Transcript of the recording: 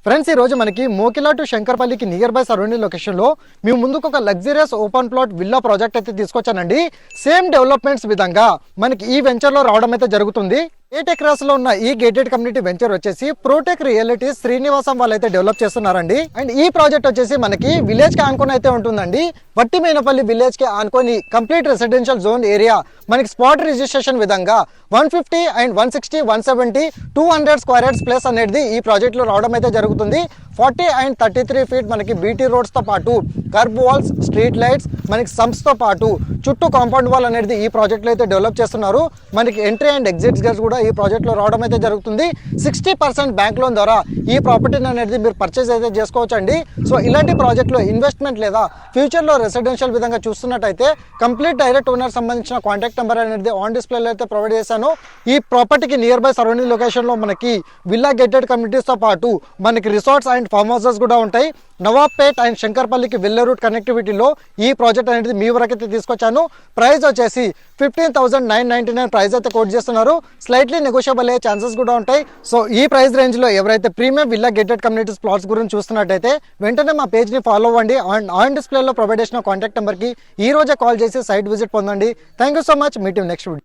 Friends, ఈ రోజు మనకి మోకిలా టు శంకర్పల్లికి నియర్ బై సరౌండింగ్ లొకేషన్ లో మీ ముందుకు ఒక luxurious open plot villa project అయితే తీసుకొచ్చానండి. సేమ్ డెవలప్మెంట్స్ విధంగా మనకి ఈ వెంచర్ లో రావడం అయితే జరుగుతుంది. 8 acres లో ఉన్న ఈ గేటెడ్ కమ్యూనిటీ వెంచర్ వచ్చేసి ప్రోటెక్ రియలిటీ శ్రీనివాసం వాళ్ళైతే డెవలప్ చేస్తున్నారండి. అండ్ ఈ ప్రాజెక్ట్ వచ్చేసి మనకి విలేజ్ కి ఆనుకొని అయితే ఉంటుందండి. వట్టిమేనపల్లి విలేజ్ కి ఆనుకొని కంప్లీట్ రెసిడెన్షియల్ జోన్ ఏరియా మనకి స్పాట్ రిజిస్ట్రేషన్ విధంగా 150 అండ్ 160 170 200 స్క్వేర్ యార్డ్స్ ప్లేస్ అనేది ఈ ప్రాజెక్ట్ లో రావడం అయితే జరుగుతుంది. 40 అండ్ 33 ఫీట్ మనకి బీటీ రోడ్స్ తో పాటు కర్బ్ వాల్స్, స్ట్రీట్ లైట్స్, మనకి సంప్స్ తో పాటు చుట్టూ కాంపౌండ్ వాల్ అనేది ఈ ప్రాజెక్ట్ లో అయితే డెవలప్ చేస్తున్నారు. మనకి ఎంట్రీ అండ్ ఎగ్జిట్స్ గేట్స్ కూడా ఈ ప్రాజెక్ట్ లో రావడం అయితే జరుగుతుంది. 60% బ్యాంక్ లోన్ ద్వారా ఈ ప్రాపర్టీని అనేది మీరు పర్చేస్ అయితే చేసుకోవచ్చు అండి. సో ఇలాంటి ప్రాజెక్ట్ లో ఇన్వెస్ట్మెంట్ లేదా ఫ్యూచర్ లో రెసిడెన్షియల్ విధంగా చూస్తున్నట్టయితే కంప్లీట్ డైరెక్ట్ ఓనర్ సంబంధించిన కాంటాక్ట్ నెంబర్ అనేది ఆన్ డిస్ప్లేలో అయితే ప్రొవైడ్ చేశాను. ఈ ప్రాపర్టీకి నియర్ బై సరౌండింగ్ లొకేషన్ లో మనకి విల్లా గేటెడ్ కమ్యూనిటీస్ తో పాటు మనకి రిసార్ట్స్ అండ్ ఫార్మ్ హౌసెస్ కూడా ఉంటాయి. నవాబ్పేట్ అండ్ శంకర్పల్లికి వెళ్ళే రూట్ కనెక్టివిటీలో ఈ ప్రాజెక్ట్ అనేది మీ వరకైతే తీసుకొచ్చాను. ప్రైస్ వచ్చేసి 15,999 ప్రైస్ అయితే కోట్ చేస్తున్నారు. స్లైట్లీ నెగోషియబుల్ అయ్యే ఛాన్సెస్ కూడా ఉంటాయి. సో ఈ ప్రైస్ రేంజ్ లో ఎవరైతే premium villa gated communities plots గురించి చూస్తున్నట్టయితే వెంటనే మా పేజ్ ని ఫాలో అవ్వండి. అండ్ ఆన్ డిస్ప్లేలో ప్రొవైడ్ చేసిన కాంటాక్ట్ నెంబర్ కి ఈ రోజే కాల్ చేసి సైట్ విజిట్ పొందండి. Thank you so much. Meet you next video.